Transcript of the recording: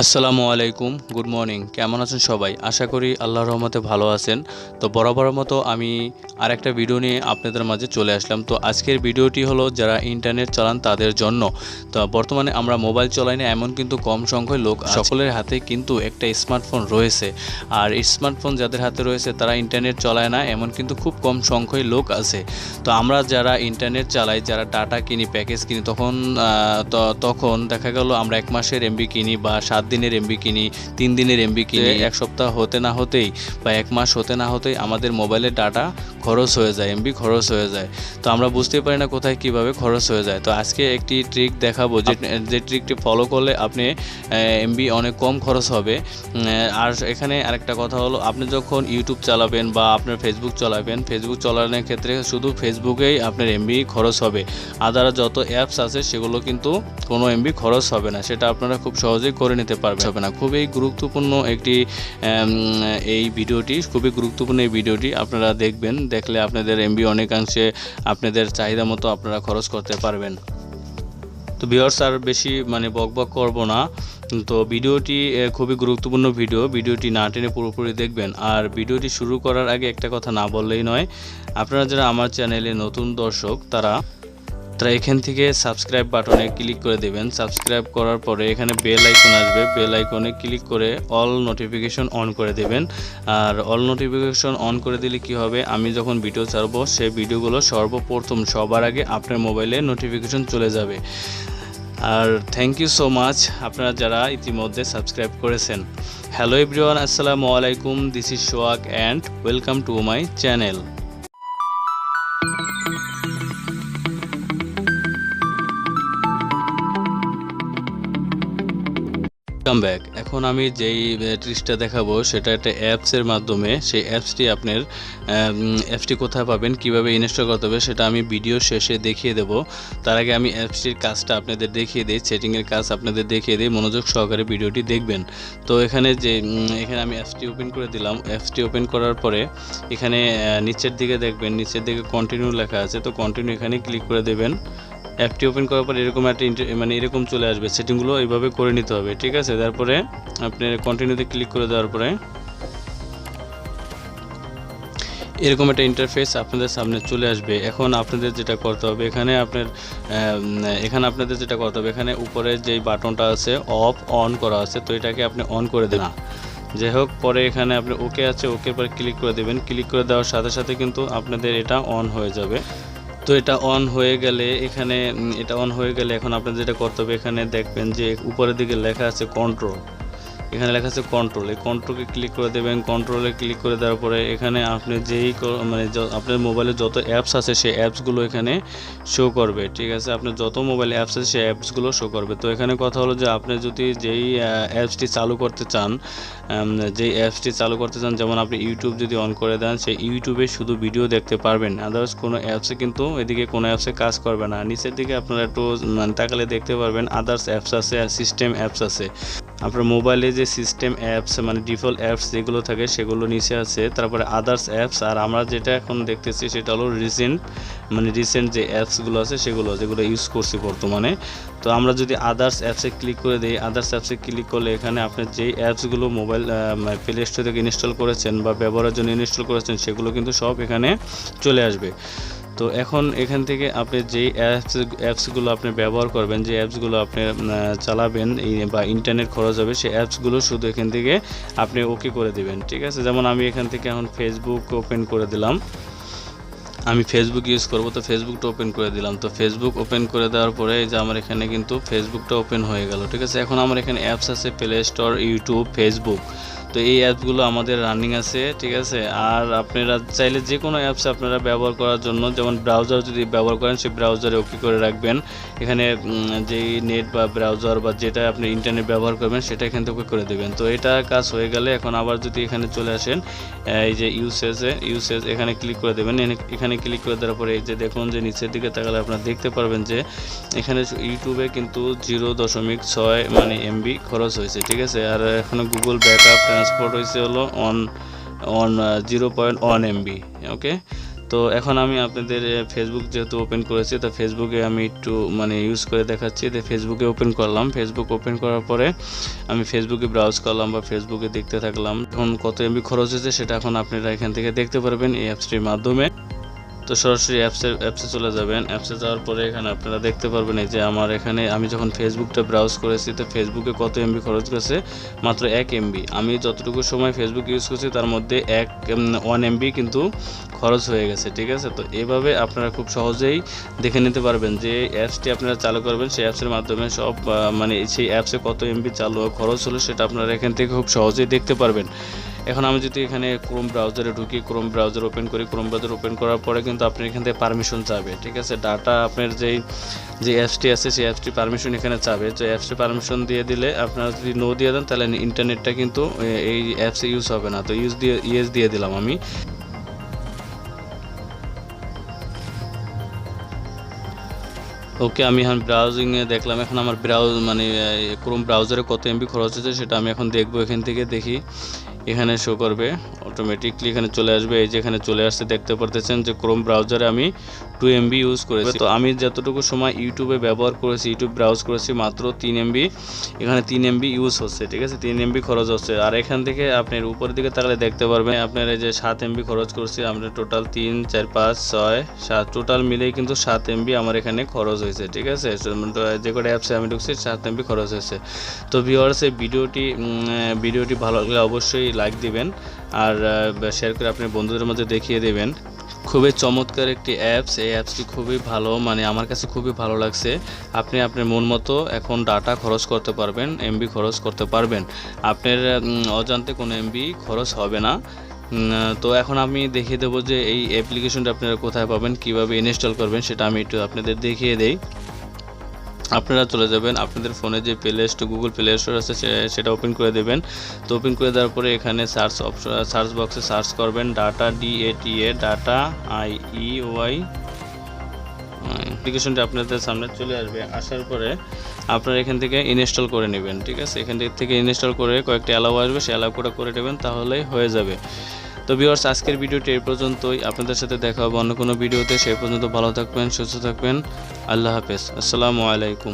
আসসালামু আলাইকুম, good morning. কেমন আছেন সবাই? আশা করি আল্লাহর রহমতে ভালো আছেন। তো বরাবরের মতো আমি আরেকটা ভিডিও নিয়ে আপনাদের মাঝে চলে আসলাম। তো আজকের ভিডিওটি হলো যারা ইন্টারনেট চালান তাদের জন্য। তো বর্তমানে আমরা মোবাইল চালাই না এমন কিন্তু কম সংখ্যক লোক, সকলের হাতে কিন্তু একটা স্মার্টফোন রয়েছে। আর স্মার্টফোন যাদের হাতে রয়েছে তারা ইন্টারনেট চালায় না এমন কিন্তু খুব কম সংখ্যক লোক আছে। তো আমরা যারা ইন্টারনেট চালাই, যারা ডাটা কিনি, প্যাকেজ কিনি, তখন দেখা গেল আমরা 1 মাসের এমবি কিনি বা 7 দিনের এমবি কিনি, 3 দিনের এমবি কিনি। 1 সপ্তাহ হতে না হতেই বা 1 মাস হতে না হতেই আমাদের মোবাইলের ডাটা খরচ হয়ে যায়, এমবি খরচ হয়ে যায়। তো আমরা বুঝতে পারি না কোথায় কিভাবে খরচ হয়ে যায়। তো আজকে একটি ট্রিক দেখাবো যে ট্রিকটি ফলো করলে আপনি এমবি অনেক কম খরচ হবে। আর এখানে আরেকটা কথা হলো, আপনি যখন ইউটিউব চালাবেন বা আপনার ফেসবুক চালাবেন, ফেসবুক চালানোর ক্ষেত্রে শুধু ফেসবুকেই আপনার এমবি খরচ হবে। আদার যত অ্যাপস আছে সেগুলো কিন্তু কোনো এমবি খরচ হবে না, সেটা আপনারা খুব সহজেই করে নিতে পারবেন। হবে না, খুবই গুরুত্বপূর্ণ এই ভিডিওটি আপনারা দেখবেন। দেখলে আপনাদের এমবি অনেকাংশে আপনাদের চাহিদা মতো আপনারা খরচ করতে পারবেন। তো ভিউয়ার্স, আর বেশি বকবক করব না। তো ভিডিওটি খুবই গুরুত্বপূর্ণ ভিডিওটি না টেনে পুরোপুরি দেখবেন। আর ভিডিওটি শুরু করার আগে একটা কথা না বললেই নয়, আপনারা যারা আমার চ্যানেলে নতুন দর্শক তারা এখান থেকে সাবস্ক্রাইব বাটনে ক্লিক করে দেবেন। সাবস্ক্রাইব করার পরে এখানে বেল আইকন আসবে, বেল আইকনে ক্লিক করে অল নোটিফিকেশন অন করে দেবেন। আর অল নোটিফিকেশন অন করে দিলে কি হবে, আমি যখন ভিডিও ছাড়বো সেই ভিডিওগুলো সর্বপ্রথম সবার আগে আপনার মোবাইলে নোটিফিকেশন চলে যাবে। আর থ্যাংক ইউ সো মাচ আপনারা যারা ইতিমধ্যে সাবস্ক্রাইব করেছেন। হ্যালো এভরিওয়ান, আসসালামু আলাইকুম, this is Sohag and welcome to my channel. Welcome back. এখন আমি যেই ট্রিকটা দেখাবো সেটা একটা অ্যাপসের মাধ্যমে। সেই অ্যাপসটি কোথায় পাবেন, কিভাবে ইনস্টল করতে হবে সেটা আমি ভিডিও শেষে দেখিয়ে দেব। তার আগে আমি অ্যাপসটির কাজটা আপনাদের দেখিয়ে দিই, সেটিংয়ের কাজ আপনাদের দেখিয়ে দিই, মনোযোগ সহকারে ভিডিওটি দেখবেন। তো এখানে আমি অ্যাপসটি ওপেন করে দিলাম। অ্যাপসটি ওপেন করার পরে এখানে নিচের দিকে দেখবেন, নিচের দিকে কন্টিনিউ লেখা আছে। তো কন্টিনিউ এখানে ক্লিক করে দেবেন। অ্যাপটি ওপেন করার পর এরকম একটা এরকম চলে আসবে। সেটিংগুলো এইভাবে করে নিতে হবে, ঠিক আছে? তারপরে আপনি কন্টিনিউতে ক্লিক করে দেওয়ার পরে এরকম একটা ইন্টারফেস আপনাদের সামনে চলে আসবে। এখন আপনাদের যেটা করতে হবে, এখানে উপরে যেই বাটনটা আছে অফ অন করা আছে, তো এটাকে আপনি অন করে দেন। যাই হোক, পরে এখানে আপনি ওকে আছে, ওকে পরে ক্লিক করে দেবেন। ক্লিক করে দেওয়ার সাথে সাথে কিন্তু আপনাদের এটা অন হয়ে যাবে। তো এটা অন হয়ে গেলে এখন আপনাদের যেটা করতে হবে, এখানে দেখবেন যে উপরের দিকে লেখা আছে কন্ট্রোল। এখানে লেখা আছে কন্ট্রোল, এই কন্ট্রোলকে ক্লিক করে দেবেন। কন্ট্রোলে ক্লিক করে দেওয়ার পরে এখানে আপনি আপনার মোবাইলে যত অ্যাপস আছে সেই অ্যাপসগুলো এখানে শো করবে, ঠিক আছে? আপনার যত মোবাইল অ্যাপস আছে সেই অ্যাপসগুলো শো করবে। তো এখানে কথা হলো যে আপনি যদি যেই অ্যাপসটি চালু করতে চান, যেমন আপনি ইউটিউব যদি অন করে দেন, সেই ইউটিউবে শুধু ভিডিও দেখতে পারবেন, আদার্স কোনো অ্যাপসে কিন্তু এদিকে কোনো অ্যাপসে কাজ করবে না। নিচের দিকে আপনারা একটু তাকালে দেখতে পারবেন আদার্স অ্যাপস আছে আর সিস্টেম অ্যাপস আছে। আপনার মোবাইলে যে সিস্টেম অ্যাপস ডিফল্ট অ্যাপস যেগুলো থাকে সেগুলো নিচে আছে, তারপরে আদার্স অ্যাপস। আর আমরা যেটা এখন দেখতেছি সেটা হলো রিসেন্ট যে অ্যাপসগুলো আছে যেগুলো ইউজ করছি বর্তমানে। তো আমরা যদি আদার্স অ্যাপসে ক্লিক করে দিই, আদার্স অ্যাপসে ক্লিক করলে এখানে আপনি যেই অ্যাপসগুলো মোবাইল প্লে স্টোর থেকে ইনস্টল করেছেন বা ব্যবহারের জন্য ইনস্টল করেছেন সেগুলো কিন্তু সব এখানে চলে আসবে। তো এখন এখান থেকে আপনি যেই অ্যাপসগুলো আপনি ব্যবহার করবেন, যে অ্যাপসগুলো আপনি চালাবেন বা ইন্টারনেট খরচ হবে, সেই অ্যাপসগুলো শুধু এখান থেকে আপনি ওকে করে দেবেন, ঠিক আছে? যেমন আমি এখান থেকে এখন ফেসবুক ওপেন করে দিলাম। আমি ফেসবুক ইউজ করবো, তো ফেসবুকটা ওপেন করে দিলাম। তো ফেসবুক ওপেন করে দেওয়ার পরে এই যে আমার এখানে কিন্তু ফেসবুকটা ওপেন হয়ে গেল, ঠিক আছে? এখন আমার এখানে অ্যাপস আছে প্লে স্টোর, ইউটিউব, ফেসবুক। তো এই অ্যাপসগুলো আমাদের রানিং আছে, ঠিক আছে? আর আপনারা চাইলে যে কোনো অ্যাপস আপনারা ব্যবহার করার জন্য, যেমন ব্রাউজার যদি ব্যবহার করেন সেই ব্রাউজারে ওকে করে রাখবেন। এখানে যেই নেট বা ব্রাউজার বা যেটা আপনি ইন্টারনেট ব্যবহার করবেন সেটা এখান থেকে ওকে করে দেবেন। তো এটা কাজ হয়ে গেলে এখন আবার যদি এখানে চলে আসেন, এই যে ইউসেজ এখানে ক্লিক করে দেবেন। এখানে ক্লিক করে দেওয়ার পরে এই যে দেখুন যে নিচের দিকে তাকালে আপনারা দেখতে পারবেন যে এখানে ইউটিউবে কিন্তু 0.6 এমবি খরচ হয়েছে, ঠিক আছে? আর এখানে গুগল ব্যাকআপ ট্রান্সপোর্ট হয়েছে হলো অন 0.1 এমবি, ওকে? তো এখন আমি আপনাদের ফেসবুক যেহেতু ওপেন করেছি, তো ফেসবুকে আমি একটু মানে ইউজ করে দেখাচ্ছি। তো ফেসবুকে ওপেন করলাম, ফেসবুক ওপেন করার পরে আমি ফেসবুকে ব্রাউজ করলাম বা ফেসবুকে দেখতে থাকলাম। এখন কত এমবি খরচ হয়েছে সেটা এখন আপনারা এখান থেকে দেখতে পারবেন এই অ্যাপসটির মাধ্যমে। তো সরাসরি অ্যাপসে চলে যাবেন। অ্যাপসে যাওয়ার পরে এখানে আপনারা দেখতে পারবেন এই যে আমার এখানে আমি যখন ফেসবুকটা ব্রাউজ করেছি, তো ফেসবুকে কত এমবি খরচ করেছে, মাত্র 1 এমবি। আমি যতটুকু সময় ফেসবুক ইউজ করছি তার মধ্যে 1 এমবি কিন্তু খরচ হয়ে গেছে, ঠিক আছে। তো এভাবে আপনারা খুব সহজেই দেখে নিতে পারবেন যে অ্যাপসটি আপনারা চালু করবেন, সেই অ্যাপসের মাধ্যমে সব মানে সেই অ্যাপসে কত এমবি চালু খরচ হলো সেটা আপনারা এখান থেকে খুব সহজেই দেখতে পারবেন। এখন আমি যদি এখানে ক্রোম ব্রাউজারে ঢুকি, ক্রোম ব্রাউজার ওপেন করি, ক্রোম ব্রাউজার ওপেন করার পরে কিন্তু আপনি এখান থেকে পারমিশন চাবে, ঠিক আছে। ডাটা আপনার যে অ্যাপসটি আছে সেই অ্যাপসটি পারমিশন এখানে চাবে। তো অ্যাপসটি পারমিশন দিয়ে দিলে আপনারা যদি নো দিয়ে দেন তাহলে ইন্টারনেটটা কিন্তু এই অ্যাপসে ইউজ হবে না। তো ইয়েস দিয়ে দিলাম আমি। ওকে, আমি এখন ব্রাউজিংয়ে দেখলাম। এখন আমার ক্রোম ব্রাউজারে কত এমবি খরচ হচ্ছে সেটা আমি এখন দেখবো। এখান থেকে দেখি, এখানে শো করবে অটোমেটিকলি, এখানে চলে আসবে। এই যে এখানে চলে আসছে, দেখতে পারতেছেন যে ক্রোম ব্রাউজারে আমি 2 এমবি ইউজ করেছি। তো আমি যতটুকু সময় ইউটিউবে ব্যবহার করেছি, ইউটিউব ব্রাউজ করেছি, মাত্র 3 এমবি, এখানে 3 এমবি ইউজ হচ্ছে, ঠিক আছে। 3 এমবি খরচ হচ্ছে। আর এখান থেকে আপনার উপরের দিকে তাকালে দেখতে পারবেন আপনার এই যে 7 এমবি খরচ করছি আমরা। টোটাল 3 4 5 6 7 টোটাল মিলেই কিন্তু 7 এমবি আমার এখানে খরচ হয়েছে, ঠিক আছে। যে কটা অ্যাপসে আমি ঢুকছি 7 এমবি খরচ হয়েছে। তো ভিউয়ার্স, এই ভিডিওটি ভালো লাগলে অবশ্যই লাইক দিবেন আর শেয়ার করে আপনার বন্ধুদের মধ্যে দেখিয়ে দেবেন। খুবই চমৎকার একটি অ্যাপস। এই অ্যাপসটি খুবই ভালো, মানে আমার কাছে খুবই ভালো লাগছে। আপনি আপনার মন মতো এখন ডাটা খরচ করতে পারবেন, এমবি খরচ করতে পারবেন। আপনার অজান্তে কোনো এমবি খরচ হবে না। তো এখন আমি দেখিয়ে দেবো যে এই অ্যাপ্লিকেশনটা আপনারা কোথায় পাবেন, কিভাবে ইনস্টল করবেন সেটা আমি একটু আপনাদের দেখিয়ে দেই। আপনারা চলে যাবেন আপনাদের ফোনে যে গুগল প্লে স্টোর আছে সেটা ওপেন করে দেবেন। তো ওপেন করে দেওয়ার পরে এখানে সার্চ বক্সে সার্চ করবেন ডাটা IEY অ্যাপ্লিকেশনটা আপনাদের সামনে চলে আসবে। আসার পরে আপনারা এখান থেকে ইনস্টল করে নেবেন, ঠিক আছে। এখান থেকে ইনস্টল করে কয়েকটা অ্যালাউ আসবে, সেই অ্যালাউ করে নেবেন, তাহলেই হয়ে যাবে। তো ভিউয়ার্স, আজকের ভিডিওটি এই পর্যন্তই। আপনাদের সাথে দেখা হবে অন্য কোনো ভিডিওতে। সেই পর্যন্ত ভালো থাকবেন, সুস্থ থাকবেন। আল্লাহ হাফেজ, আসসালামু আলাইকুম।